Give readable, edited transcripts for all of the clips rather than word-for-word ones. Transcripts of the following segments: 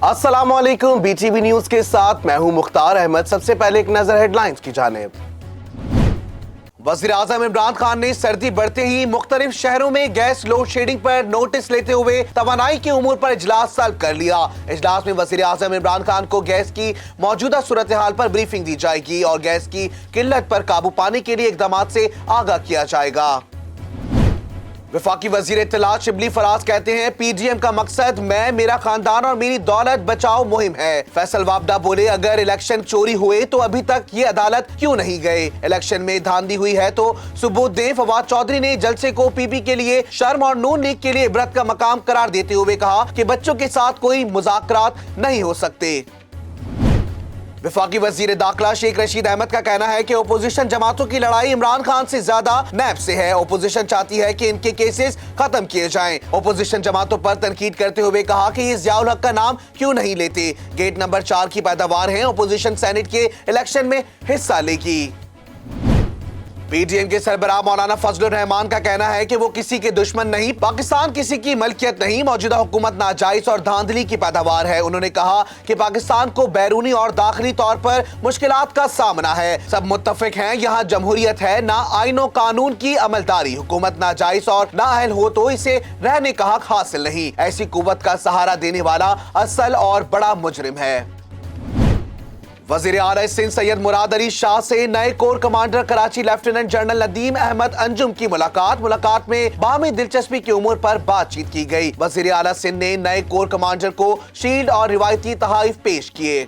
अस्सलाम वालेकुम, BTV news के साथ मैं हूं मुख्तार अहमद। सबसे पहले एक नजर हेडलाइंस की जानिब। वज़ीर आज़म इमरान खान ने सर्दी बढ़ते ही मुख्तलिफ शहरों में गैस लोड शेडिंग पर नोटिस लेते हुए तवानाई के उमूर पर इजलास तलब कर लिया। इजलास में वज़ीर आज़म इमरान खान को गैस की मौजूदा सूरत हाल पर ब्रीफिंग दी जाएगी और गैस की किल्लत पर काबू पाने के लिए इक़दामात से आगाह किया जाएगा। वफाकी वजीर इत्तलात शिबली फराज कहते हैं, PDM का मकसद मैं, मेरा खानदान और मेरी दौलत बचाओ मुहिम है। फैसल वाबडा बोले, अगर इलेक्शन चोरी हुए तो अभी तक ये अदालत क्यों नहीं गए? इलेक्शन में धांधली हुई है तो सबूत दें। फवाद चौधरी ने जलसे को PP के लिए शर्म और नून लीग के लिए इबरत का मकाम करार देते हुए कहा कि बच्चों के साथ कोई मुज़ाकरात नहीं हो सकते। वफाकी वजीर दाखिला शेख रशीद अहमद का कहना है कि ओपोजिशन जमातों की लड़ाई इमरान खान से ज्यादा नैब से है। ओपोजिशन चाहती है कि इनके केसेस खत्म किए जाएं। ओपोजिशन जमातों पर तनकीद करते हुए कहा कि ये ज़ियाउल हक का नाम क्यों नहीं लेते। गेट नंबर 4 की पैदावार है। ओपोजिशन सेनेट के इलेक्शन में हिस्सा लेगी। PDM के सरबराह मौलाना फजलुर रहमान का कहना है कि वो किसी के दुश्मन नहीं, पाकिस्तान किसी की मलकियत नहीं, मौजूदा हुकूमत नाजायज और धांधली की पैदावार है। उन्होंने कहा कि पाकिस्तान को बैरूनी और दाखिली तौर पर मुश्किलात का सामना है। सब मुत्तफिक हैं, यहाँ जमहूरियत है, ना आईन और कानून की अमलदारी। हुकूमत नाजायज और नाअहल हो तो इसे रहने का हक हासिल नहीं। ऐसी कुव्वत का सहारा देने वाला असल और बड़ा मुजरिम है। वज़ीर आला सिंध सैयद मुराद अली शाह से नए core commander Karachi lieutenant general Nadeem Ahmed Anjum की मुलाकात में बाहमी दिलचस्पी की उमूर पर बातचीत की गई। वज़ीर आला सिंध ने नए कोर कमांडर को शील्ड और रिवायती तहाइफ पेश किए।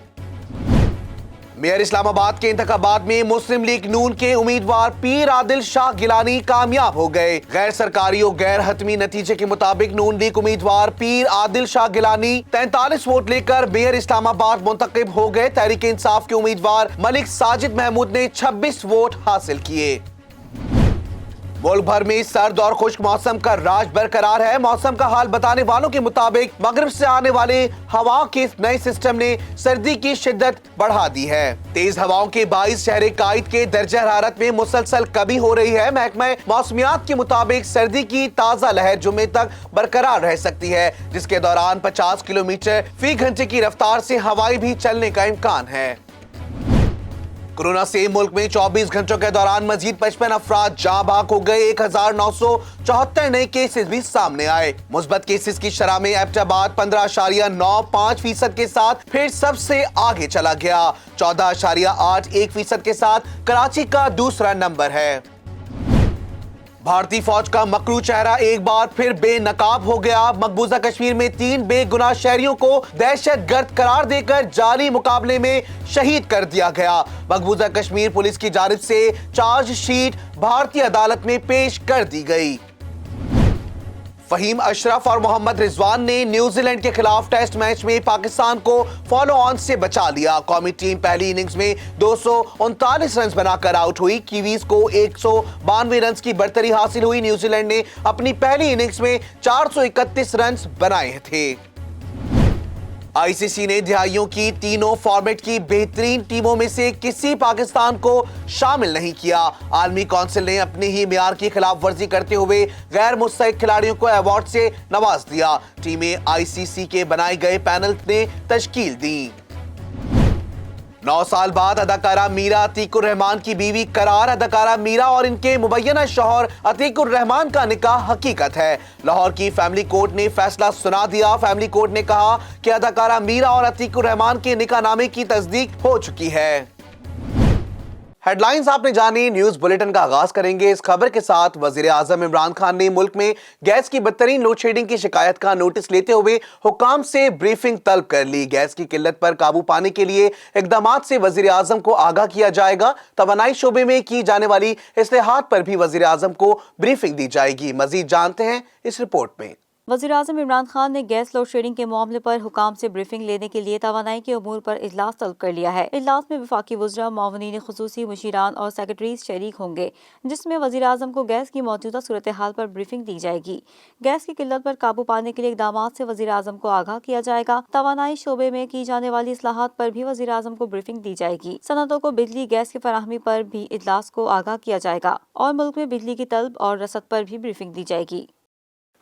मेयर इस्लामाबाद के इंतखाबात में मुस्लिम लीग नून के उम्मीदवार पीर आदिल शाह गिलानी कामयाब हो गए। गैर सरकारी और गैर हतमी नतीजे के मुताबिक नून लीग उम्मीदवार पीर आदिल शाह गिलानी 43 वोट लेकर मेयर इस्लामाबाद मुंतखब हो गए। तहरीक इंसाफ के उम्मीदवार मलिक साजिद महमूद ने 26 वोट हासिल किए। मुल्क भर में सर्द और खुश्क मौसम का राज बरकरार है। मौसम का हाल बताने वालों के मुताबिक मगरिब से आने वाले हवाओं के नए सिस्टम ने सर्दी की शिद्दत बढ़ा दी है। तेज हवाओं के बाइस शहर कायद के दर्जा हरारत में मुसलसल कमी हो रही है। महकमा मौसमियात के मुताबिक सर्दी की ताज़ा लहर जुमे तक बरकरार रह सकती है, जिसके दौरान 50 किलोमीटर फी घंटे की रफ्तार से हवाएं भी चलने का इम्कान है। कोरोना से मुल्क में 24 घंटों के दौरान मजीद 55 अफराद जाँ बाक हो गए। 1974 नए केसेस भी सामने आए। मुस्बत केसेस की शरह में एबटाबाद 15.95% के साथ फिर सबसे आगे चला गया। 14.81% के साथ कराची का दूसरा नंबर है। भारतीय फौज का मकरू चेहरा एक बार फिर बेनकाब हो गया। मकबूजा कश्मीर में 3 बेगुनाह शहरियों को दहशतगर्द करार देकर जाली मुकाबले में शहीद कर दिया गया। मकबूजा कश्मीर पुलिस की जानिब से चार्जशीट भारतीय अदालत में पेश कर दी गई। फहीम अशरफ और मोहम्मद रिजवान ने न्यूजीलैंड के खिलाफ टेस्ट मैच में पाकिस्तान को फॉलो ऑन से बचा लिया। कौमी टीम पहली इनिंग्स में 239 रन बनाकर आउट हुई। कीवीज को 192 रन की बढ़तरी हासिल हुई। न्यूजीलैंड ने अपनी पहली इनिंग्स में 431 रन बनाए थे। ICC ने दिहाइयों की तीनों फॉर्मेट की बेहतरीन टीमों में से किसी पाकिस्तान को शामिल नहीं किया। आलमी काउंसिल ने अपने ही मियार की खिलाफ वर्जी करते हुए गैर मुस्तहिक खिलाड़ियों को अवार्ड से नवाज दिया। टीमें ICC के बनाए गए पैनल ने तश्कील दी। 9 साल बाद अदाकारा मीरा अतीकुर रहमान की बीवी करार। अदाकारा मीरा और इनके मुबैना शौहर अतीकुर रहमान का निकाह हकीकत है। लाहौर की फैमिली कोर्ट ने फैसला सुना दिया। फैमिली कोर्ट ने कहा कि अदाकारा मीरा और अतीकुर रहमान के निकाहनामे की तस्दीक हो चुकी है। हेडलाइंस आपने जानी। न्यूज बुलेटिन का आगाज करेंगे इस खबर के साथ। वजीर आजम इमरान खान ने मुल्क में गैस की बदतरीन लोड शेडिंग की शिकायत का नोटिस लेते हुए हुकाम से ब्रीफिंग तलब कर ली। गैस की किल्लत पर काबू पाने के लिए इकदामात से वजीर आजम को आगाह किया जाएगा। तवानाई शोबे में की जाने वाली इस्तेहात पर भी वजीर आजम को ब्रीफिंग दी जाएगी। मजीद जानते हैं इस रिपोर्ट में। वज़ीर आज़म इमरान खान ने गैस लोड शेडिंग के मामले पर हुकाम से ब्रीफिंग लेने के लिए तवानाई के उमूर पर इजलास तलब कर लिया है। इजलास में वफाकी वज़रा, मावनीन खुसूसी, मुशीरान और सेक्रेटरीज शरीक होंगे, जिसमें वज़ीर आज़म को गैस की मौजूदा सूरत हाल पर ब्रीफिंग दी जाएगी। गैस की किल्लत पर काबू पाने के लिए इक़दामात से वज़ीर आज़म को आगाह किया जाएगा। तवानाई शोबे में की जाने वाली इस्लाहात पर भी वज़ीर आज़म को ब्रीफिंग दी जाएगी। सनतों को बिजली गैस की फराहमी पर भी इजलास को आगाह किया जाएगा और मुल्क में बिजली की तलब और रसद पर भी ब्रीफिंग दी जाएगी।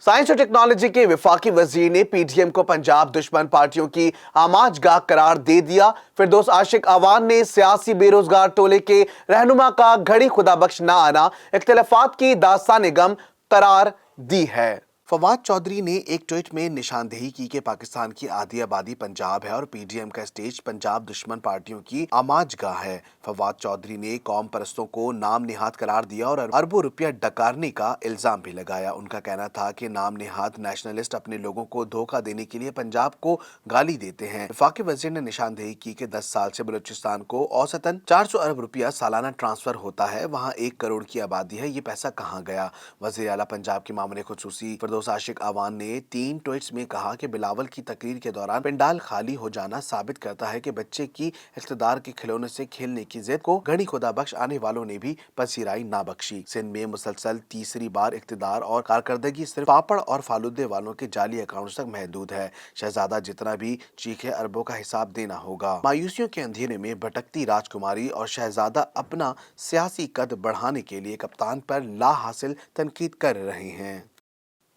साइंस और टेक्नोलॉजी के वफाकी वजीर ने पीडीएम को पंजाब दुश्मन पार्टियों की आमाजगाह करार दे दिया। फिरदौस आशिक अवान ने सियासी बेरोजगार टोले के रहनुमा का घड़ी खुदाबख्श न आना इख्तिलाफात की दास्तान गम करार दी है। फवाद चौधरी ने एक ट्वीट में निशानदेही की कि पाकिस्तान की आधी आबादी पंजाब है और पीडीएम का स्टेज पंजाब दुश्मन पार्टियों की आमाजगाह है। फवाद चौधरी ने कौम परस्तों को नाम निहाद करार दिया और अरबों रुपया डकारने का इल्जाम भी लगाया। उनका कहना था कि नाम निहाद नेशनलिस्ट अपने लोगों को धोखा देने के लिए पंजाब को गाली देते हैं। वफाकी वजीर ने निशानदेही की कि 10 साल से बलूचिस्तान को औसतन 400 अरब रुपया सालाना ट्रांसफर होता है, वहाँ 1 करोड़ की आबादी है, ये पैसा कहाँ गया। वज़ीर आला पंजाब के मामले खुसूसी फिरदौस आशिक अवान ने 3 ट्वीट्स में कहा कि बिलावल की तकरीर के दौरान पंडाल खाली हो जाना साबित करता है कि बच्चे की इख्तिदार के खिलौने से खेलने की जिद को घड़ी खुदा बख्श आने वालों ने भी पसीराई ना बख्शी। सिंध में मुसलसल तीसरी बार इख्तिदार और कारकर्दगी सिर्फ पापड़ और फालूदे वालों के जाली अकाउंट तक महदूद है। शहजादा जितना भी चीखे अरबों का हिसाब देना होगा। मायूसियों के अंधेरे में भटकती राजकुमारी और शहजादा अपना सियासी कद बढ़ाने के लिए कप्तान पर ला हासिल तनकीद कर रहे हैं।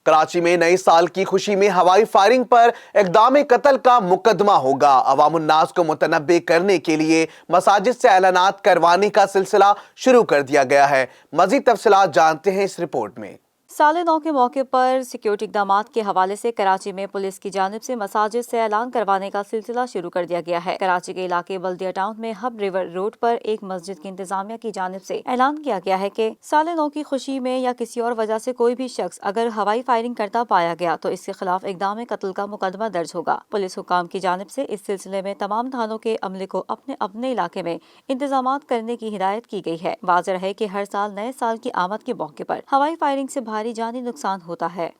कराची में नए साल की खुशी में हवाई फायरिंग पर इक़दाम कत्ल का मुकदमा होगा। अवामुन्नास को मुतनब्बे करने के लिए मसाजिद से ऐलानात करवाने का सिलसिला शुरू कर दिया गया है। मजीद तफसीलात जानते हैं इस रिपोर्ट में। साल नौ के मौके पर सिक्योरिटी इक़दामात के हवाले से कराची में पुलिस की जानिब से मसाजिद से ऐलान करवाने का सिलसिला शुरू कर दिया गया है। कराची के इलाके बल्दिया टाउन में हब रिवर रोड पर एक मस्जिद की इंतजामिया की जानिब से ऐलान किया गया है कि साल नौ की खुशी में या किसी और वजह से कोई भी शख्स अगर हवाई फायरिंग करता पाया गया तो इसके खिलाफ इक़दाम कत्ल का मुकदमा दर्ज होगा। पुलिस हुकाम की जानिब से इस सिलसिले में तमाम थानों के अमले को अपने अपने इलाके में इंतजामात करने की हिदायत की गई है। वाज़ेह है कि हर साल नए साल की आमद के मौके पर हवाई फायरिंग से भारी जानी नुकसान होता है।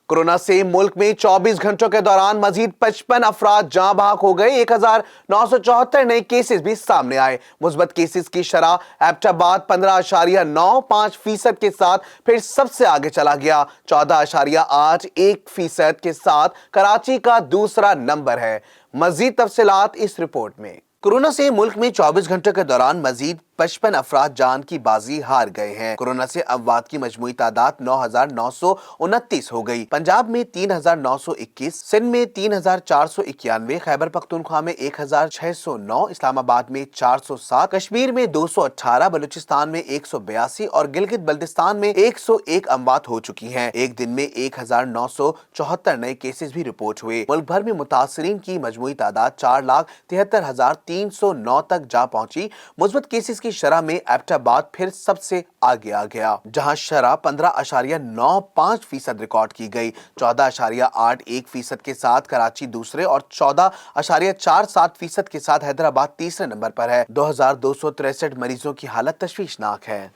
कोरोना से मुल्क में 24 घंटों के दौरान मजीद 55 अफराद जाँ बहक हो गए। 1974 नए केसेस भी सामने आए। मुस्बत केसेस की शरह एबटाबाद 15.95% के साथ फिर सबसे आगे चला गया। 14.81% के साथ कराची का दूसरा नंबर है। मजीद तफसीलात इस रिपोर्ट में। कोरोना से मुल्क में 24 घंटों के दौरान मजीद 55 अफराद जान की बाजी हार गए हैं। कोरोना से अमवात की मजमूई तादाद 9,929 हो गई। पंजाब में 3,921, सिंध में 3,491, खैबर पख्तूनख्वा में 1,609, इस्लामाबाद में 407, कश्मीर में 218, बलूचिस्तान में 182 और गिलगित बल्तिस्तान में 101 अमवात हो चुकी हैं। एक दिन में 1,974 नए केसेस भी रिपोर्ट हुए। मुल्क भर में मुतासरीन की मजमूई तादाद 4,73,309 तक जा पहुंची। मुस्बत केसेस की शरह में एबटाबाद फिर सबसे आगे आ गया, जहां शरह 15.95% रिकॉर्ड की गई। 14.81% के साथ कराची दूसरे और 14.47% के साथ हैदराबाद तीसरे नंबर पर है। 2,263 मरीजों की हालत तशवीशनाक है।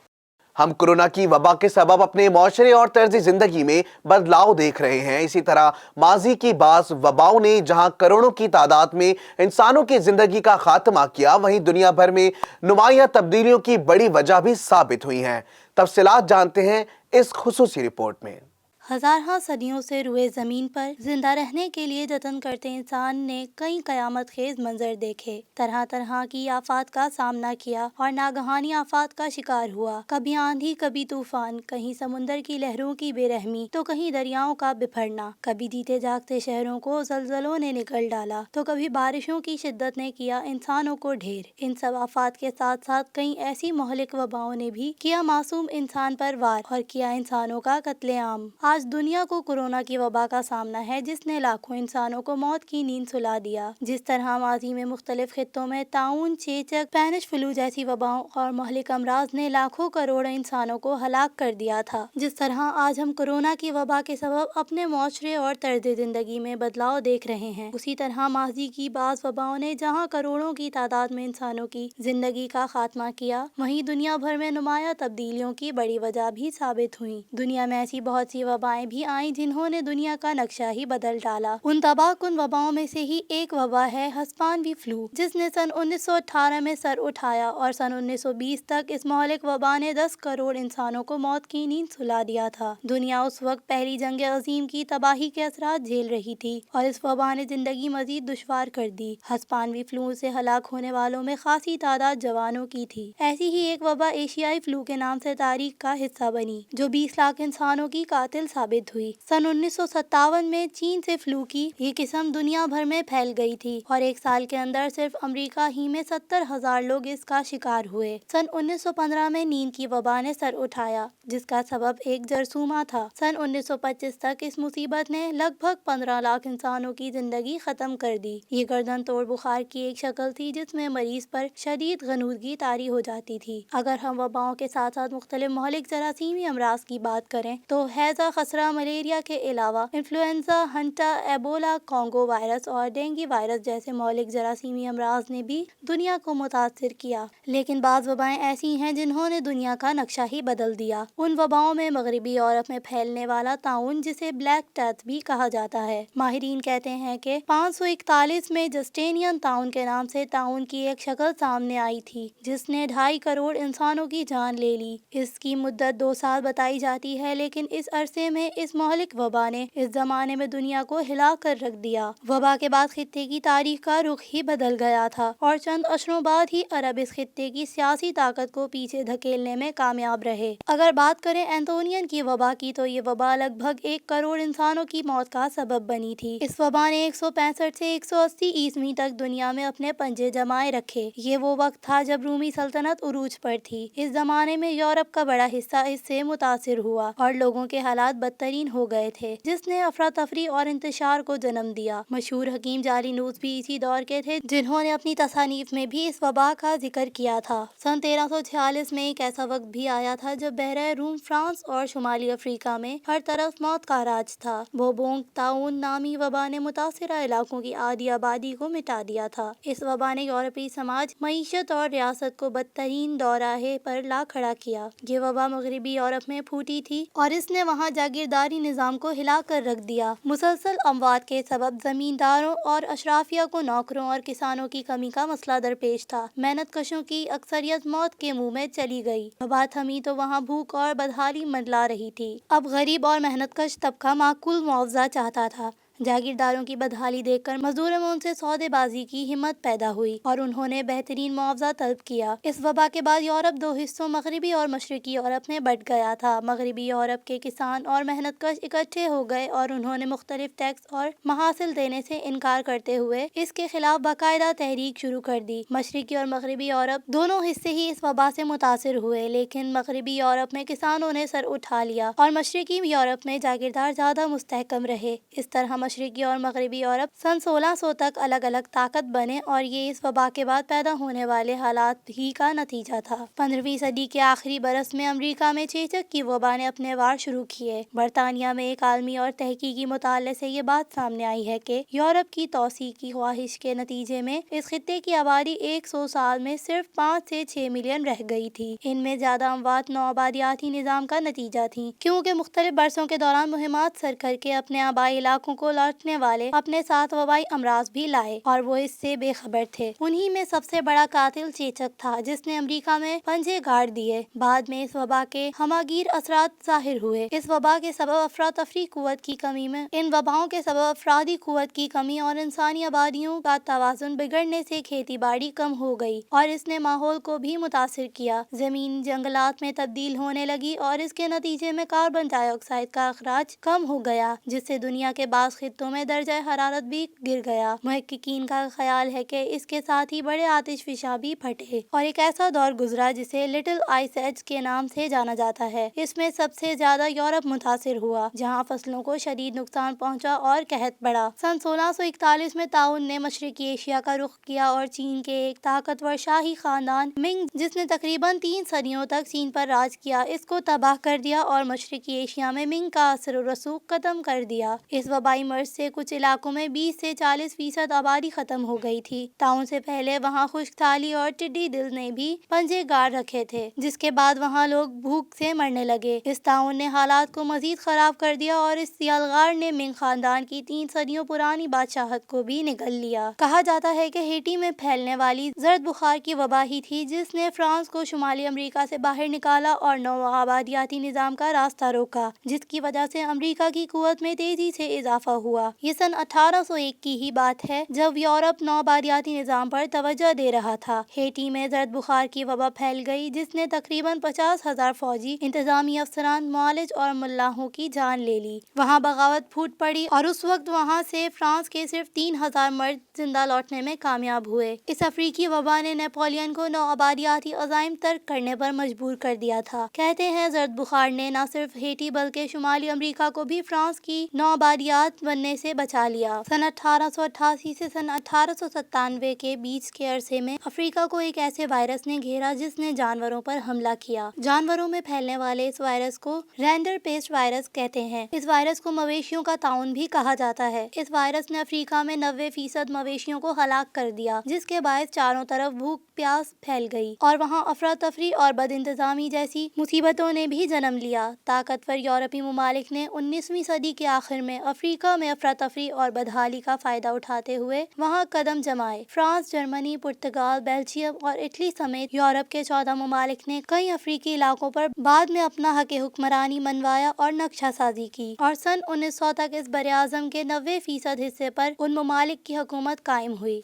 हम कोरोना की वबा के सबब अपने माशरे और तर्ज जिंदगी में बदलाव देख रहे हैं। इसी तरह माजी की बास वबाओं ने जहां करोड़ों की तादाद में इंसानों की जिंदगी का खात्मा किया, वहीं दुनिया भर में नुमायां तब्दीलियों की बड़ी वजह भी साबित हुई हैं। तफसीलात जानते हैं इस खुसूसी रिपोर्ट में। हज़ार सदियों से रुए ज़मीन पर जिंदा रहने के लिए जतन करते इंसान ने कई कयामत खेज मंजर देखे, तरह तरह की आफात का सामना किया और नागहानी आफात का शिकार हुआ। कभी आंधी, कभी तूफान, कहीं समुंदर की लहरों की बेरहमी तो कहीं दरियाओं का बिफरना। कभी जीते जागते शहरों को ज़लज़लों ने निगल डाला तो कभी बारिशों की शिद्दत ने किया इंसानों को ढेर। इन सब आफात के साथ साथ कई ऐसी मोहलिक वबाओं ने भी किया मासूम इंसान पर वार और किया इंसानों का कत्लेआम। आज दुनिया को कोरोना की वबा का सामना है, जिसने लाखों इंसानों को मौत की नींद सुला दिया। जिस तरह माजी में मुख्तलिफ खित्तों में ताउन, चेचक, स्पेनिश फ्लू जैसी वबाओं और मोहलिक अमराज ने लाखों करोड़ इंसानों को हलाक कर दिया था, जिस तरह आज हम कोरोना की वबा के सबब अपने माशरे और तर्ज जिंदगी में बदलाव देख रहे हैं, उसी तरह माजी की बाज वबाओं ने जहाँ करोड़ों की तादाद में इंसानों की जिंदगी का खात्मा किया, वहीं दुनिया भर में नुमाया तब्दीलियों की बड़ी वजह भी साबित हुई। दुनिया में ऐसी बहुत सी वबाएं भी आई जिन्होंने दुनिया का नक्शा ही बदल डाला। उन तबाहकुन वबाओं में से ही एक वबा है हस्पानवी फ्लू, जिसने सन 1918 में सर उठाया और सन 1920 तक इस मोहलिक वबा ने 10 करोड़ इंसानों को मौत की नींद सुला दिया था। दुनिया उस वक्त पहली जंग अजीम की तबाही के असरात झेल रही थी और इस वबा ने जिंदगी मजीद दुश्वार कर दी। हस्पानवी फ्लू से हलाक होने वालों में खासी तादाद जवानों की थी। ऐसी ही एक वबा एशियाई फ्लू के नाम से तारीख का हिस्सा बनी, जो 20 लाख इंसानों की कातिल ثابت ہوئی۔ سن 1957 میں چین سے فلو کی یہ قسم دنیا بھر میں پھیل گئی تھی اور ایک سال کے اندر صرف امریکہ ہی میں 70,000 لوگ اس کا شکار ہوئے۔ سن 1915 میں نیند کی وبا نے سر اٹھایا جس کا سبب ایک جرثومہ تھا۔ سن 1925 تک اس مصیبت نے لگ بھگ 15 لاکھ انسانوں کی زندگی ختم کر دی۔ یہ گردن توڑ بخار کی ایک شکل تھی جس میں مریض پر شدید غنودگی طاری ہو جاتی تھی۔ اگر ہم وباؤں کے ساتھ ساتھ مختلف مہلک جراثیمی امراض کی بات کریں تو ہیضہ، خسرہ، ملیریا کے علاوہ انفلوئنزا، ہنٹا، ایبولا، کانگو وائرس اور ڈینگی وائرس جیسے مہلک جراثیمی امراض نے بھی دنیا کو متاثر کیا۔ لیکن بعض وبائیں ایسی ہیں جنہوں نے دنیا کا نقشہ ہی بدل دیا۔ ان وباؤں میں مغربی یورپ میں پھیلنے والا طاعون جسے بلیک ڈیتھ بھی کہا جاتا ہے۔ ماہرین کہتے ہیں کہ 541 میں جسٹینین طاعون کے نام سے طاعون کی ایک شکل سامنے آئی تھی جس نے 2.5 کروڑ انسانوں کی جان لے لی۔ اس کی مدت 2 سال بتائی جاتی ہے لیکن اس عرصے میں اس مہلک وبا نے اس زمانے میں دنیا کو ہلا کر رکھ دیا۔ وبا کے بعد خطے کی تاریخ کا رخ ہی بدل گیا تھا اور چند اشروں بعد ہی عرب اس خطے کی سیاسی طاقت کو پیچھے دھکیلنے میں کامیاب رہے۔ اگر بات کریں اینتونین کی وبا کی تو یہ وبا لگ بھگ 1 کروڑ انسانوں کی موت کا سبب بنی تھی۔ اس وبا نے 165 سے 180 عیسوی تک دنیا میں اپنے پنجے جمائے رکھے۔ یہ وہ وقت تھا جب رومی سلطنت عروج پر تھی۔ اس زمانے میں یورپ کا بڑا حصہ اس سے متاثر ہوا اور لوگوں کے حالات بدترین ہو گئے تھے جس نے افراتفری اور انتشار کو جنم دیا۔ مشہور حکیم جالینوس بھی اسی دور کے تھے جنہوں نے اپنی تصانیف میں بھی اس وبا کا ذکر کیا تھا۔ سن 1346 میں ایک ایسا وقت بھی آیا تھا جب بحیرہ روم، فرانس اور شمالی افریقہ میں ہر طرف موت کا راج تھا۔ بوبونگ طاعون نامی وبا نے متاثرہ علاقوں کی آدھی آبادی کو مٹا دیا تھا۔ اس وبا نے یورپی سماج، معیشت اور ریاست کو بدترین دوراہے پر لا کھڑا کیا۔ یہ وبا مغربی یورپ میں پھوٹی تھی اور اس نے وہاں جاگیرداری نظام کو ہلا کر رکھ دیا۔ مسلسل اموات کے سبب زمینداروں اور اشرافیہ کو نوکروں اور کسانوں کی کمی کا مسئلہ درپیش تھا۔ محنت کشوں کی اکثریت موت کے منہ میں چلی گئی۔ وبا تھمی تو وہاں بھوک اور بدحالی منڈلا رہی تھی۔ اب غریب اور محنت کش طبقہ معقول معاوضہ چاہتا تھا۔ جاگیرداروں کی بدحالی دیکھ کر مزدوروں میں ان سے سودے بازی کی ہمت پیدا ہوئی اور انہوں نے بہترین معاوضہ طلب کیا۔ اس وبا کے بعد یورپ 2 حصوں مغربی اور مشرقی یورپ میں بٹ گیا تھا۔ مغربی یورپ کے کسان اور محنت کش اکٹھے ہو گئے اور انہوں نے مختلف ٹیکس اور محاصل دینے سے انکار کرتے ہوئے اس کے خلاف باقاعدہ تحریک شروع کر دی۔ مشرقی اور مغربی یورپ دونوں حصے ہی اس وبا سے متاثر ہوئے لیکن مغربی یورپ میں کسانوں نے سر اٹھا لیا اور مشرقی یورپ میں جاگیردار زیادہ مستحکم رہے۔ اس طرح مشرقی اور مغربی یورپ سن 1600 تک الگ الگ طاقت بنے اور یہ اس وبا کے بعد پیدا ہونے والے حالات ہی کا نتیجہ تھا۔ 15ویں صدی کے آخری برس میں امریکہ میں چیچک کی وبا نے اپنے وار شروع کیے۔ برطانیہ میں ایک عالمی اور تحقیقی مطالعے سے یہ بات سامنے آئی ہے کہ یورپ کی توسیع کی خواہش کے نتیجے میں اس خطے کی آبادی 100 سال میں صرف 5 سے 6 ملین رہ گئی تھی۔ ان میں زیادہ اموات نوآبادیاتی نظام کا نتیجہ تھیں کیونکہ مختلف برسوں کے دوران مہمات سر کر کے اپنے آبائی علاقوں کو لوٹنے والے اپنے ساتھ وبائی امراض بھی لائے اور وہ اس سے بے خبر تھے۔ انہی میں سب سے بڑا قاتل چیچک تھا جس نے امریکہ میں پنجے گاڑ دیے۔ بعد میں اس وبا کے ہماگیر اثرات ظاہر ہوئے۔ اس وبا کے سبب افراتفری قوت کی کمی میں ان وباؤں کے سبب افرادی قوت کی کمی اور انسانی آبادیوں کا توازن بگڑنے سے کھیتی باڑی کم ہو گئی اور اس نے ماحول کو بھی متاثر کیا۔ زمین جنگلات میں تبدیل ہونے لگی اور اس کے نتیجے میں کاربن ڈائی آکسائیڈ کا اخراج کم ہو گیا جس سے دنیا کے بعض خطوں میں درجہ حرارت بھی گر گیا۔ محققین کا خیال ہے کہ اس کے ساتھ ہی بڑے آتش فشاں بھی پھٹے اور ایک ایسا دور گزرا جسے لٹل آئس ایج کے نام سے جانا جاتا ہے۔ اس میں سب سے زیادہ یورپ متاثر ہوا جہاں فصلوں کو شدید نقصان پہنچا اور قحط بڑھا۔ سن 1641 میں طاعون نے مشرقی ایشیا کا رخ کیا اور چین کے ایک طاقتور شاہی خاندان منگ جس نے تقریباً 3 صدیوں تک چین پر راج کیا اس کو تباہ کر دیا اور مشرقی ایشیا میں منگ کا اثر و رسوخ ختم کر دیا۔ اس وبائی مرض سے کچھ علاقوں میں 20 سے 40% آبادی ختم ہو گئی تھی۔ طاعون سے پہلے وہاں خشک سالی اور ٹڈی دل نے بھی پنجے گاڑ رکھے تھے جس کے بعد وہاں لوگ بھوک سے مرنے لگے۔ اس طاعون نے حالات کو مزید خراب کر دیا اور اس یلغار نے منگ خاندان کی 3 صدیوں پرانی بادشاہت کو بھی نگل لیا۔ کہا جاتا ہے کہ ہیٹی میں پھیلنے والی زرد بخار کی وبا ہی تھی جس نے فرانس کو شمالی امریکہ سے باہر نکالا اور نوآبادیاتی نظام کا راستہ روکا جس کی وجہ سے امریکہ کی قوت میں تیزی سے اضافہ हुआ। ये सन 1801 की ही बात है, जब यूरोप नौबादियाती निजाम पर तवज्जो दे रहा था। हेटी में जर्द बुखार की वबा फैल गई, जिसने तकरीबन 50,000 फौजी, इंतजामी अफसरान, मुआलिज और मुल्लाहों की जान ले ली। वहाँ बगावत फूट पड़ी और उस वक्त वहाँ से फ्रांस के सिर्फ 3,000 मर्द जिंदा लौटने में कामयाब हुए। इस अफ्रीकी वबा ने नेपोलियन को नौआबादियाती अज़ाइम तर्क करने पर मजबूर कर दिया था। कहते हैं जर्द बुखार ने न सिर्फ हेटी बल्कि शुमाली अमरीका को भी फ्रांस की नौआबादियात बनने से बचा लिया। सन 1888 से सन 1897 के बीच के अरसे में अफ्रीका को एक ऐसे वायरस ने घेरा जिसने जानवरों पर हमला किया। जानवरों में फैलने वाले इस वायरस को रेंडर पेस्ट वायरस कहते हैं। इस वायरस को मवेशियों का ताउन भी कहा जाता है। इस वायरस ने अफ्रीका में 90% मवेशियों को हलाक कर दिया, जिसके बायस चारों तरफ भूख प्यास फैल गई और वहाँ अफरा तफरी और बदइंतजामी जैसी मुसीबतों ने भी जन्म लिया। ताकतवर यूरोपी ममालिक ने 19वीं सदी के आखिर में अफ्रीका में अफरा तफरी और बदहाली का फायदा उठाते हुए वहाँ कदम जमाए। फ्रांस, जर्मनी, पुर्तगाल, बेल्जियम और इटली समेत यूरोप के 14 ममालिक ने कई अफ्रीकी इलाकों पर बाद में अपना हक हुक्मरानी मनवाया और नक्शा साजी की और सन 1900 तक इस बरे-आज़म के 90% हिस्से पर उन ममालिक की हुकूमत कायम हुई।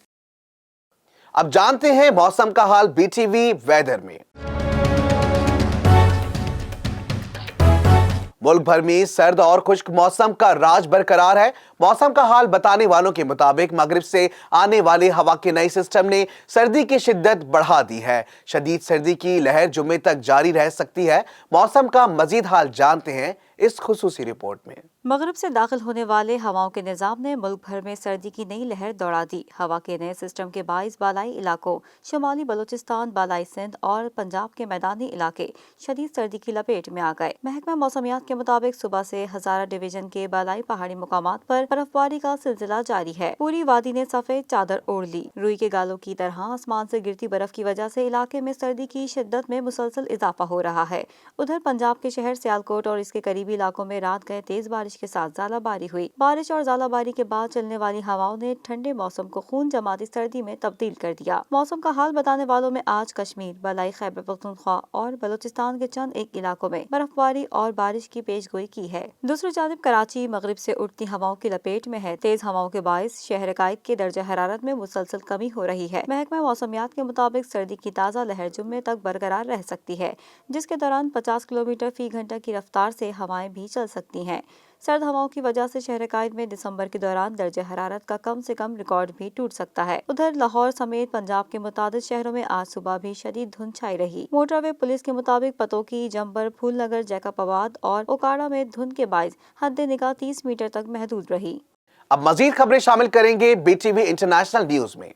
अब जानते हैं मौसम का हाल बीटीवी वेदर में। मुल्क भर में सर्द और खुश्क मौसम का राज बरकरार है। मौसम का हाल बताने वालों के मुताबिक मगरिब से आने वाले हवा के नए सिस्टम ने सर्दी की शिद्दत बढ़ा दी है। शदीद सर्दी की लहर जुम्मे तक जारी रह सकती है। मौसम का मजीद हाल जानते हैं इस खुसूसी रिपोर्ट में। मगरिब से दाखिल होने वाले हवाओं के निज़ाम ने मुल्क भर में सर्दी की नई लहर दौड़ा दी। हवा के नए सिस्टम के बाइस बालाई इलाकों, शुमाली बलूचिस्तान, बालाई सिंध और पंजाब के मैदानी इलाके शदीद सर्दी की लपेट में आ गए। महकमा मौसमियात के मुताबिक सुबह से हजारा डिवीजन के बालाई पहाड़ी मुकामात पर बर्फबारी का सिलसिला जारी है। पूरी वादी ने सफेद चादर ओढ़ ली। रुई के गालों की तरह आसमान से गिरती बर्फ की वजह से इलाके में सर्दी की शिद्दत में मुसलसल इजाफा हो रहा है। उधर पंजाब के शहर सियालकोट और इसके करीबी इलाकों में रात गए तेज बारिश के साथ ज़ालाबारी हुई। बारिश और ज़ालाबारी के बाद चलने वाली हवाओं ने ठंडे मौसम को खून जमाती सर्दी में तब्दील कर दिया। मौसम का हाल बताने वालों में आज कश्मीर, बलाई खैबर पख्तूनख्वा और बलूचिस्तान के चंद एक इलाकों में बर्फबारी और बारिश की पेशगोई की है। दूसरी जानिब कराची मगरिब से उठती हवाओं की लपेट में है। तेज हवाओं के बायस शहर काइक के दर्जा हरारत में मुसलसल कमी हो रही है। महकमा मौसमियात के मुताबिक सर्दी की ताज़ा लहर जुम्मे तक बरकरार रह सकती है, जिसके दौरान 50 किलोमीटर फी घंटा की रफ्तार से हवाएं भी चल सकती हैं। सर्द हवाओं की वजह से शहर कायद में दिसंबर के दौरान दर्जा हरारत का कम से कम रिकॉर्ड भी टूट सकता है। उधर लाहौर समेत पंजाब के मुतादिद शहरों में आज सुबह भी शदीद धुंध छाई रही। मोटरवे पुलिस के मुताबिक पतोकी, जम्बर, फूलनगर, जैकबाबाद और ओकाड़ा में धुंध के बायस हद निगाह 30 मीटर तक महदूद रही। अब मजीद खबरें शामिल करेंगे बीटीवी इंटरनेशनल न्यूज में।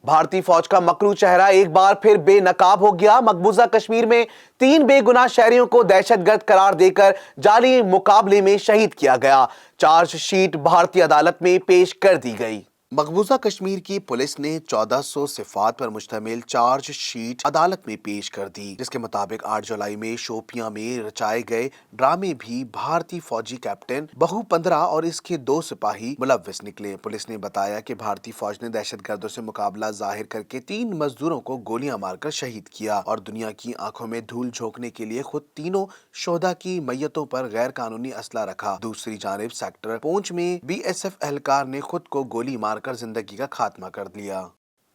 भारतीय फौज का मकरू चेहरा एक बार फिर बेनकाब हो गया। मकबूजा कश्मीर में 3 बेगुनाह शहरियों को दहशतगर्द करार देकर जाली मुकाबले में शहीद किया गया। चार्जशीट भारतीय अदालत में पेश कर दी गई। मकबूजा कश्मीर की पुलिस ने 1400 सिफात पर मुश्तमिल चार्ज शीट अदालत में पेश कर दी, जिसके मुताबिक 8 जुलाई में शोपियां में रचाए गए ड्रामे भी भारतीय फौजी कैप्टन बहू 15 और इसके 2 सिपाही मुलव्विस निकले। पुलिस ने बताया कि भारतीय फौज ने दहशतगर्दों से मुकाबला जाहिर करके 3 मजदूरों को गोलियां मारकर शहीद किया और दुनिया की आंखों में धूल झोंकने के लिए खुद तीनों शोहदा की मैयतों पर गैर कानूनी असला रखा। दूसरी जानिब सेक्टर पूंछ में BSF एहलकार ने खुद को गोली मार कर जिंदगी का खात्मा कर लिया।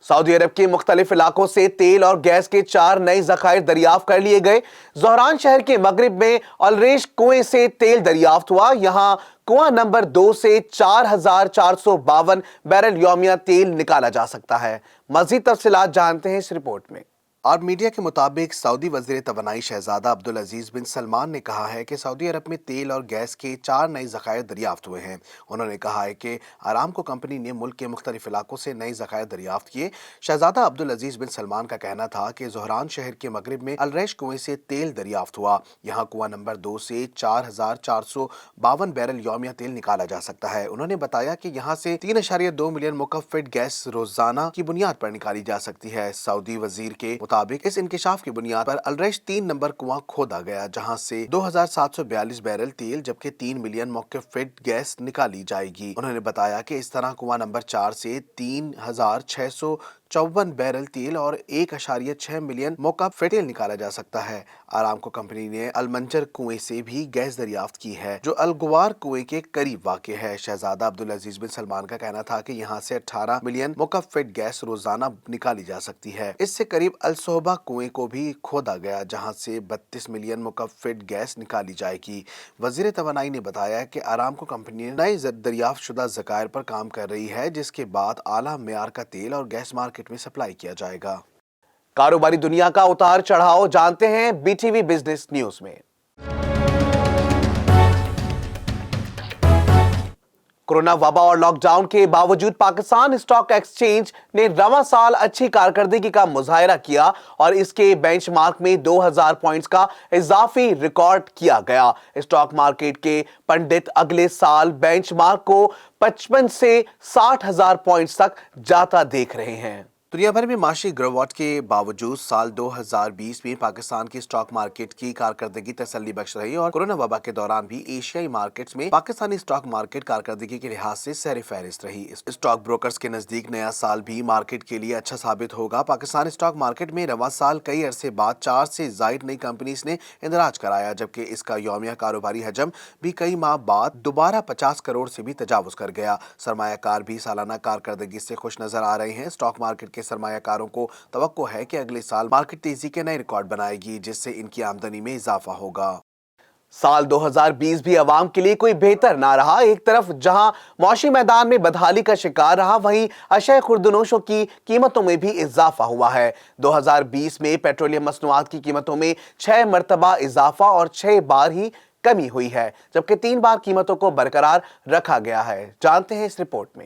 सऊदी अरब के मुख्तलिफ इलाकों से तेल और गैस के 4 नए जखायर दरियाफ्त कर लिए गए। ज़ोहरान शहर के मगरिब में अलरेश कुएं से तेल दरियाफ्त हुआ। यहाँ कुआं नंबर 2 से 4452 बैरल यौमिया तेल निकाला जा सकता है। मजीद तफसीलात जानते हैं इस रिपोर्ट में। अरब मीडिया के मुताबिक सऊदी वज़ीर तवानाई शहजादा अब्दुल अजीज बिन सलमान ने कहा है कि सऊदी अरब में तेल और गैस के 4 नए ज़खायर दरियाफ्त हुए हैं। उन्होंने कहा है कि आरामको कंपनी ने मुल्क के मुख्तलिफ इलाकों से नए ज़खायर दरियाफ्त किए। शहजादा अब्दुल अजीज बिन सलमान का कहना था कि ज़ोहरान शहर के मगरिब में अलरेश कुएं से तेल दरियाफ्त हुआ। यहाँ कुआं नंबर 2 से 4452 बैरल यौमिया तेल निकाला जा सकता है। उन्होंने बताया कि यहाँ से 3.2 मिलियन मुकफ़्फ़िट गैस रोजाना की बुनियाद पर निकाली जा सकती है। सऊदी वजीर के इस इंकिशाफ की बुनियाद पर अलरेश 3 नंबर कुआं खोदा गया, जहां से 2742 बैरल तेल जबकि 3 मिलियन मुकफ़्फ़िट गैस निकाली जाएगी। उन्होंने बताया कि इस तरह कुआं नंबर 4 से 3600 54 बैरल तेल और 1.6 मिलियन मोका फेटेल निकाला जा सकता है। आरामको कंपनी ने अलमंजर कुएं से भी गैस दरियाफ्त की है, जो अलगवार कुएं के करीब वाक़ है। शहजादा अब्दुल अजीज बिन सलमान का कहना था कि यहाँ से 18 मिलियन मुकफ़्फ़िट गैस रोजाना निकाली जा सकती है। इससे करीब अलसोबा कुएं को भी खोदा गया, जहाँ से 32 मिलियन मुकफ़्फ़िट गैस निकाली जाएगी। वज़ीर तवानाई ने बताया कि आरामको कंपनी नए दरियाफ्त शुदा ज़खायर पर काम कर रही है, जिसके बाद आला मेयार का तेल और गैस मार्केट में सप्लाई किया जाएगा। कारोबारी दुनिया का उतार चढ़ाव जानते हैं बीटीवी बिजनेस न्यूज में। कोरोना वबा और लॉकडाउन के बावजूद पाकिस्तान स्टॉक एक्सचेंज ने रवां साल अच्छी कारकर्दगी का मुजाहरा किया और इसके बेंचमार्क में 2000 पॉइंट्स का इजाफी रिकॉर्ड किया गया। स्टॉक मार्केट के पंडित अगले साल बेंचमार्क को 55 से 60,000 पॉइंट्स तक जाता देख रहे हैं। दुनिया भर में माशी गिरावट के बावजूद साल 2020 में पाकिस्तान की स्टॉक मार्केट की कारकर्दगी तसल्ली बख्श रही और कोरोना वबा के दौरान भी एशियाई मार्केट्स में पाकिस्तानी स्टॉक मार्केट कारकर्दगी के लिहाज से सर फहरिस्त रही। स्टॉक ब्रोकर्स के नजदीक नया साल भी मार्केट के लिए अच्छा साबित होगा। पाकिस्तान स्टॉक मार्केट में रवां साल कई अरसे बाद 4 से जायद नई कंपनीज ने इंदराज कराया, जबकि इसका यौमिया कारोबारी हजम भी कई माह बाद दोबारा 50 करोड़ से भी तजावुज कर गया। सरमायाकार भी सालाना कारकर्दगी से खुश नजर आ रहे हैं। स्टॉक मार्केट के सरमायाकारों को तवक्को है कि अगले साल मार्केट तेजी के नए रिकॉर्ड बनाएगी, जिससे इनकी आमदनी में इजाफा होगा। साल 2020 भी अवाम के लिए कोई बेहतर ना रहा। एक तरफ जहां मौशी मैदान में बदहाली का शिकार रहा, वहीं अशय खुर्दनोशों की कीमतों में भी इजाफा हुआ है। 2020 में पेट्रोलियम मसनूआत की कीमतों में 6 मरतबा इजाफा और 6 बार ही कमी हुई है, जबकि 3 बार कीमतों को बरकरार रखा गया है। जानते हैं इस रिपोर्ट में।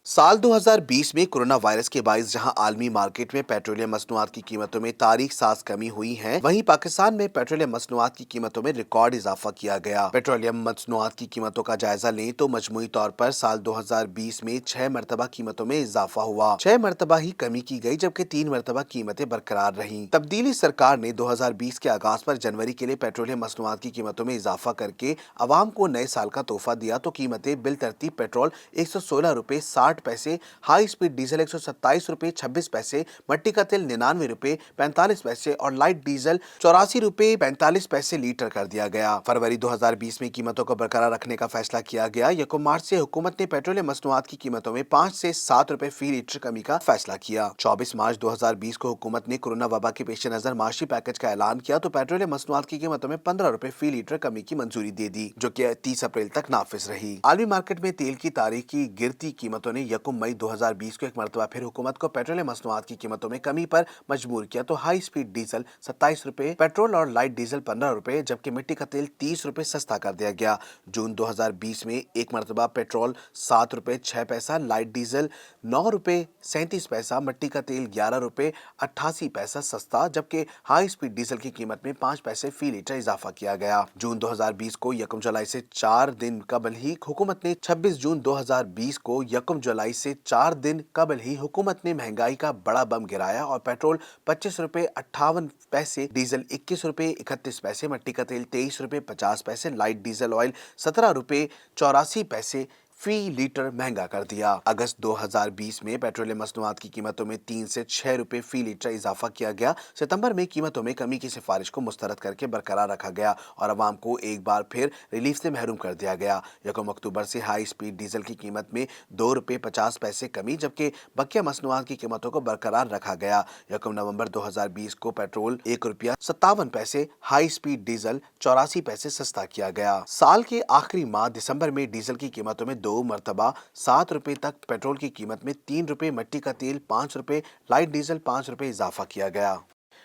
साल 2020 में कोरोना वायरस के बाइस जहां आलमी मार्केट में पेट्रोलियम मसनूआत की कीमतों में तारीख साज कमी हुई है, वहीं पाकिस्तान में पेट्रोलियम मसनूआत की कीमतों में रिकॉर्ड इजाफा किया गया। पेट्रोलियम मसनूआत की कीमतों का जायजा लें तो मजमूई तौर पर साल 2020 में 6 मरतबा कीमतों में इजाफा हुआ। 6 मरतबा ही कमी की गई, जबकि 3 मरतबा कीमतें बरकरार रहीं। तब्दीली सरकार ने 2020 के आगाज पर जनवरी के लिए पेट्रोलियम मसनूआत की कीमतों में इजाफा करके अवाम को नए साल का तोहफा दिया, तो कीमतें बिल तरतीब पेट्रोल 116 रुपए 60 पैसे, हाई स्पीड डीजल 127 रुपए 26 पैसे, मट्टी का तेल 99 रुपए 45 पैसे और लाइट डीजल 84 रुपए 45 पैसे लीटर कर दिया गया। फरवरी 2020 में कीमतों को बरकरार रखने का फैसला किया गया। 1 मार्च से हुकूमत ने पेट्रोलियम मसनूआत की कीमतों में 5 से 7 रुपए फी लीटर कमी का फैसला किया। 24 मार्च 2020 को हुकूमत ने कोरोना वबा के पेश नजर माशी पैकेज का ऐलान किया, तो पेट्रोलियम मसनूआत की कीमतों में 15 रुपए फी लीटर कमी की मंजूरी दे दी, जो कि 30 अप्रैल तक नाफिज रही। आलमी मार्केट में तेल की तारीख की गिरती कीमतों ने 1 मई 2020 को एक मरतबा फिर हुकूमत को पेट्रोलियम मसनूआत की कीमतों में कमी पर मजबूर किया, तो हाई स्पीड डीजल 27 रुपए, पेट्रोल और लाइट डीजल 15 रुपए, जबकि मिट्टी का तेल 30 रुपए सस्ता कर दिया गया। जून 2020 में एक मरतबा पेट्रोल 7 रुपए 6 पैसा, लाइट डीजल 9 रुपए 37 पैसा, मिट्टी का तेल 11 रुपए 88 पैसा सस्ता, जबकि हाई स्पीड डीजल की कीमत में 5 पैसे फी लीटर इजाफा किया गया। जून 2020 को 1 जुलाई से 4 दिन कबल ही हुकूमत ने 26 जून 2020 को 1 जुलाई से 4 दिन कबल ही हुकूमत ने महंगाई का बड़ा बम गिराया और पेट्रोल 25 रुपए 58 पैसे, डीजल 21 रुपए 31 पैसे, मिट्टी का तेल 23 रुपए 50 पैसे, लाइट डीजल ऑयल 17 रुपए 84 पैसे फी लीटर महंगा कर दिया। अगस्त 2020 में पेट्रोलियम मसनूआत की कीमतों में 3 से 6 रुपए फी लीटर इजाफा किया गया। सितंबर में कीमतों में कमी की सिफारिश को मुस्तरद करके बरकरार रखा गया और अवाम को एक बार फिर रिलीफ से महरूम कर दिया गया। 1 अक्टूबर से हाई स्पीड डीजल की कीमत में 2 रुपए 50 पैसे कमी, जबकि बकिया मसनूआत की कीमतों को बरकरार रखा गया। 1 नवंबर 2020 को पेट्रोल 1 रुपया 57 पैसे, हाई स्पीड डीजल 84 पैसे सस्ता किया गया। साल के आखिरी माह दिसंबर में डीजल की कीमतों में 2 मरतबा 7 रुपए तक, पेट्रोल की कीमत में 3 रुपए, मिट्टी का तेल 5 रुपए, लाइट डीजल 5 रुपए इजाफा किया गया।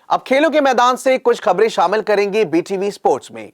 अब खेलों के मैदान से कुछ खबरें शामिल करेंगे बीटीवी स्पोर्ट्स में।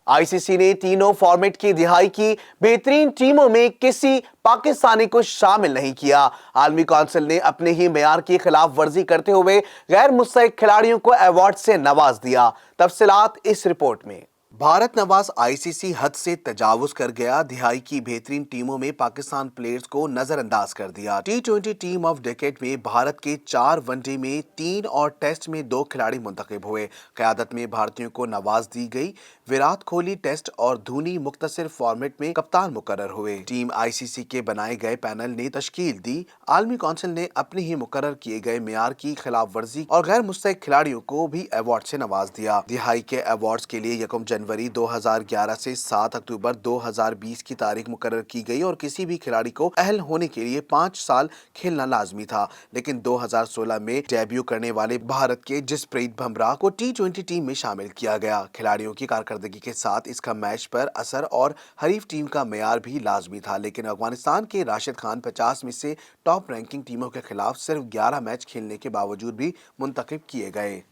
आईसीसी ने तीनों फॉर्मेट की दिहाई की बेहतरीन टीमों में किसी पाकिस्तानी को शामिल नहीं किया। आलमी काउंसिल ने अपने ही मेयार की खिलाफ वर्जी करते हुए गैर मुस्तहिक खिलाड़ियों को अवार्ड से नवाज दिया। तफसीलात इस रिपोर्ट में। भारत नवाज आईसीसी हद से तजावुज कर गया, दिहाई की बेहतरीन टीमों में पाकिस्तान प्लेयर्स को नजरअंदाज कर दिया। टी20 टीम ऑफ डेकेड में भारत के 4 वनडे में 3 और टेस्ट में 2 खिलाड़ी मुंतखब हुए। क़यादत में भारतीयों को नवाज दी गई। विराट कोहली टेस्ट और धोनी मुख्तसर फॉर्मेट में कप्तान मुकर्रर हुए। टीम आईसीसी के बनाए गए पैनल ने तश्कील दी। आलमी कौंसिल ने अपने ही मुकर्रर किए गए मेयार की खिलाफ वर्जी और गैर मुस्तहिक खिलाड़ियों को भी अवार्ड से नवाज दिया। दिहाई के अवार्ड्स के लिए 1 जनवरी 2011 से 7 अक्टूबर 2020 की तारीख मुकर्रर की गई और किसी भी खिलाड़ी को अहल होने के लिए 5 साल खेलना लाजमी था। लेकिन 2016 में डेब्यू करने वाले भारत के जसप्रीत बुमराह को टी20 टीम में शामिल किया गया। खिलाड़ियों की कारकर्दगी के साथ इसका मैच पर असर और हरीफ टीम का मेयार भी लाजमी था। लेकिन अफगानिस्तान के राशिद खान 50 में से टॉप रैंकिंग टीमों के खिलाफ सिर्फ 11 मैच खेलने के बावजूद भी मुंतखब किए गए।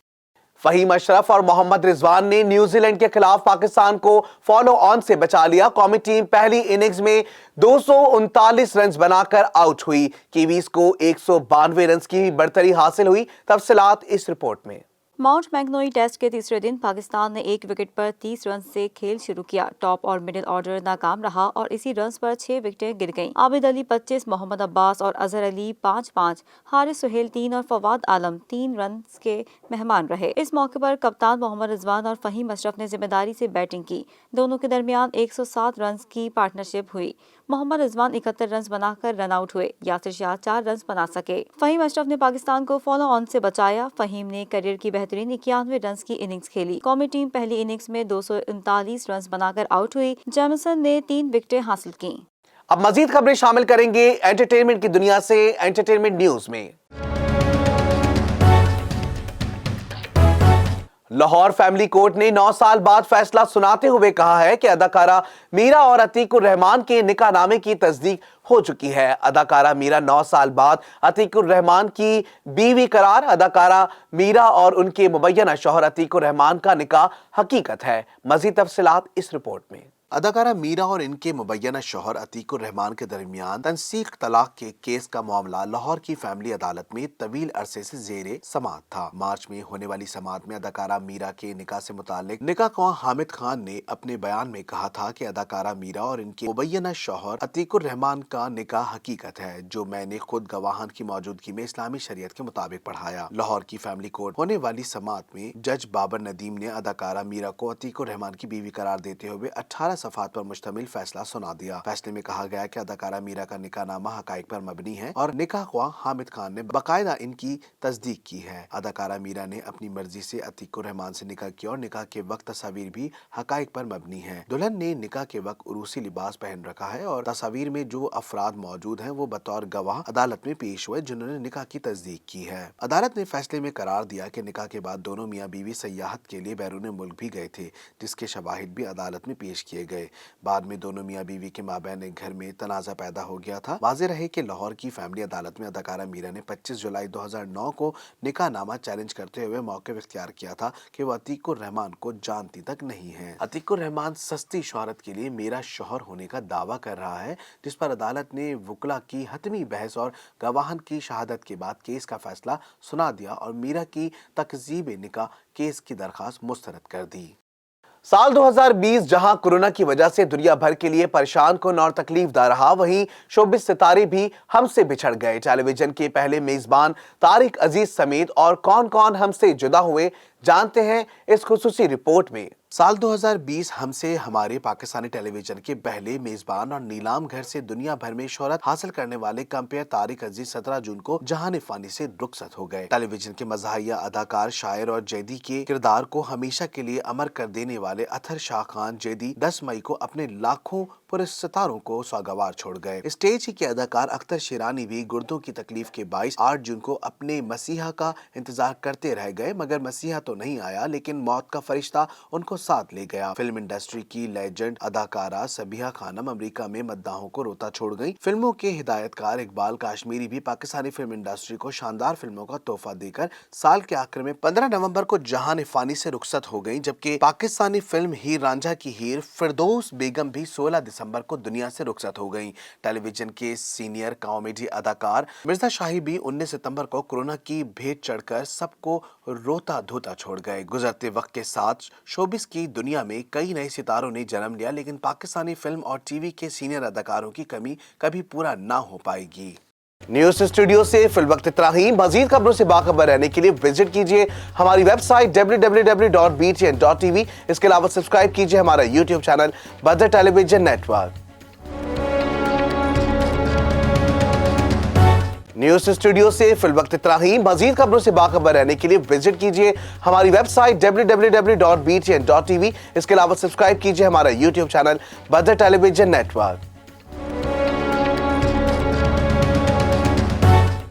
फहीम अशरफ और मोहम्मद रिजवान ने न्यूजीलैंड के खिलाफ पाकिस्तान को फॉलो ऑन से बचा लिया। कौमी टीम पहली इनिंग्स में 239 रन बनाकर आउट हुई। कीवीज को 192 रन की बढ़तरी हासिल हुई। तफसीलात इस रिपोर्ट में। माउंट मैग्नोई टेस्ट के तीसरे दिन पाकिस्तान ने 1 विकेट पर 30 रन से खेल शुरू किया। टॉप और मिडिल ऑर्डर नाकाम रहा और इसी रन पर 6 विकेटें गिर गईं। आबिद अली 25, मोहम्मद अब्बास और अजहर अली 5-5, हारिस सुहेल 3 और फवाद आलम 3 रन के मेहमान रहे। इस मौके पर कप्तान मोहम्मद रिजवान और फहीम अशरफ ने जिम्मेदारी से बैटिंग की। दोनों के दरमियान 107 रन की पार्टनरशिप हुई। मोहम्मद रिजवान 71 रन बनाकर रन आउट हुए। यासिर शाह 4 रन बना सके। फहीम अशरफ ने पाकिस्तान को फॉलो ऑन से बचाया। फहीम ने करियर की बेहतरीन 91 रन की इनिंग्स खेली। कौमी टीम पहली इनिंग्स में 239 रन बनाकर आउट हुई। जेमिसन ने 3 विकेटें हासिल की। अब मजीद खबरें शामिल करेंगे एंटरटेनमेंट की दुनिया से एंटरटेनमेंट न्यूज में। लाहौर फैमिली कोर्ट ने 9 साल बाद फैसला सुनाते हुए कहा है कि अदाकारा मीरा और अतीकुर रहमान के निकाहनामे की तस्दीक हो चुकी है। अदाकारा मीरा 9 साल बाद अतीकुर रहमान की बीवी करार। अदाकारा मीरा और उनके मुबैना शौहर अतीकुर रहमान का निकाह हकीकत है। मजीद तफसीलात इस रिपोर्ट में। अदाकारा मीरा और इनके मुबैना शौहर अतीकुर रहमान के दरमियान तनसीख तलाक के केस का मामला लाहौर की फैमिली अदालत में तवील अरसे से जेरे समाअत था। मार्च में होने वाली समाअत में अदाकारा मीरा के निकाह से मुतालिक निकाह ख्वाह हामिद खान ने अपने बयान में कहा था कि अदाकारा मीरा और इनके मुबैना शौहर अतीकुर रहमान का निकाह हकीकत है, जो मैंने खुद गवाहान की मौजूदगी में इस्लामी शरीयत के मुताबिक पढ़ाया। लाहौर की फैमिली कोर्ट होने वाली समाअत में जज बाबर नदीम ने अदाकारा मीरा को अतीकुर रहमान की बीवी करार देते हुए 18 सफात पर मुश्तमिल फैसला सुना दिया। फैसले में कहा गया कि अदाकारा मीरा का निकाहनामा हकाइक पर मबनी है और निकाह ख्वाह हामिद खान ने बाकायदा इनकी तस्दीक की है। अदाकारा मीरा ने अपनी मर्जी से अतीकुर रहमान से निकाह किया और निकाह के वक्त तस्वीर भी हकाइक पर मबनी है। दुल्हन ने निकाह के वक्त उरूसी लिबास पहन रखा है और तस्वीर में जो अफराद मौजूद हैं वो बतौर गवाह अदालत में पेश हुए जिन्होंने निकाह की तस्दीक की है। अदालत ने फैसले में करार दिया कि निकाह के बाद दोनों मियाँ बीवी सयाहत के लिए बैरून मुल्क भी गए थे, जिसके शवाहिद भी अदालत में पेश किए गए। बाद में दोनों मियाँ बीवी के माबैन एक घर में तनाज़ा पैदा हो गया था। वाज़ेह रहे कि लाहौर की फैमिली अदालत में अदाकारा मीरा ने 25 जुलाई 2009 को निकाहनामा चैलेंज करते हुए मौक़िफ़ इख्तियार किया था कि वह अतीकुर रहमान को जानती तक नहीं है। अतीकुर रहमान सस्ती शोहरत के लिए मेरा शौहर होने का दावा कर रहा है, जिस पर अदालत ने वुकला की हतमी बहस और गवाहन की शहादत के बाद केस का फैसला सुना दिया और मीरा की तकज़ीब निकाह केस की दरख्वास्त मुस्तरद कर दी। साल 2020 जहां कोरोना की वजह से दुनिया भर के लिए परेशान कुन और तकलीफदा रहा, वहीं शोबिज़ सितारे भी हमसे बिछड़ गए। टेलीविजन के पहले मेजबान तारिक अजीज समेत और कौन कौन हमसे जुदा हुए, जानते हैं इस खुसूसी रिपोर्ट में। साल 2020 हमसे हमारे पाकिस्तानी टेलीविजन के पहले मेजबान और नीलाम घर से दुनिया भर में शोहरत हासिल करने वाले कंपेयर तारिक अजीज 17 जून को जहान फानी से रुखसत हो गए। टेलीविजन के मज़ाहिया अदाकार, शायर और जैदी के किरदार को हमेशा के लिए अमर कर देने वाले अतर शाह खान जैदी 10 मई को अपने लाखों पुरस्कारों को सौगवार छोड़ गए। स्टेज के अदाकार अख्तर शेरानी भी गुर्दों की तकलीफ के बाइस 8 जून को अपने मसीहा का इंतजार करते रह गए, मगर मसीहा तो नहीं आया, लेकिन मौत का फरिश्ता उनको साथ ले गया। फिल्म इंडस्ट्री की लेजेंड अदाकारा सबीहा खानम अमेरिका में मद्दाहों को रोता छोड़ गई। फिल्मों के हिदायतकार इकबाल काश्मीरी भी पाकिस्तानी फिल्म इंडस्ट्री को शानदार फिल्मों का तोहफा देकर साल के आखिर में 15 नवंबर को जहान फानी से रुखसत हो गई, जबकि पाकिस्तानी फिल्म हीर रांझा की हीर फिरदौस बेगम भी 16 दिसंबर को दुनिया से रुखसत हो गई। टेलीविजन के सीनियर कॉमेडी अदाकार मिर्जा शाही भी 19 सितंबर को कोरोना की भेंट चढ़कर सबको रोता धोता छोड़ गए। गुजरते वक्त के साथ शोबिस मूवीज की दुनिया में कई नए सितारों ने जन्म लिया, लेकिन पाकिस्तानी फिल्म और टीवी के सीनियर अदाकारों की कमी कभी पूरा ना हो पाएगी। न्यूज स्टूडियो से फिलवक्त इतना ही। मजीद खबरों से बाखबर रहने के लिए विजिट कीजिए हमारी वेबसाइट www.btn.tv। इसके अलावा सब्सक्राइब कीजिए हमारा यूट्यूब चैनल बदर टेलीविजन नेटवर्क। न्यूज स्टूडियो से फिलवक्त इतना ही। मजीद खबरों से बाखबर रहने के लिए विजिट कीजिए हमारी वेबसाइट www.btn.tv। इसके अलावा सब्सक्राइब कीजिए हमारा यूट्यूब चैनल बदर टेलीविजन नेटवर्क।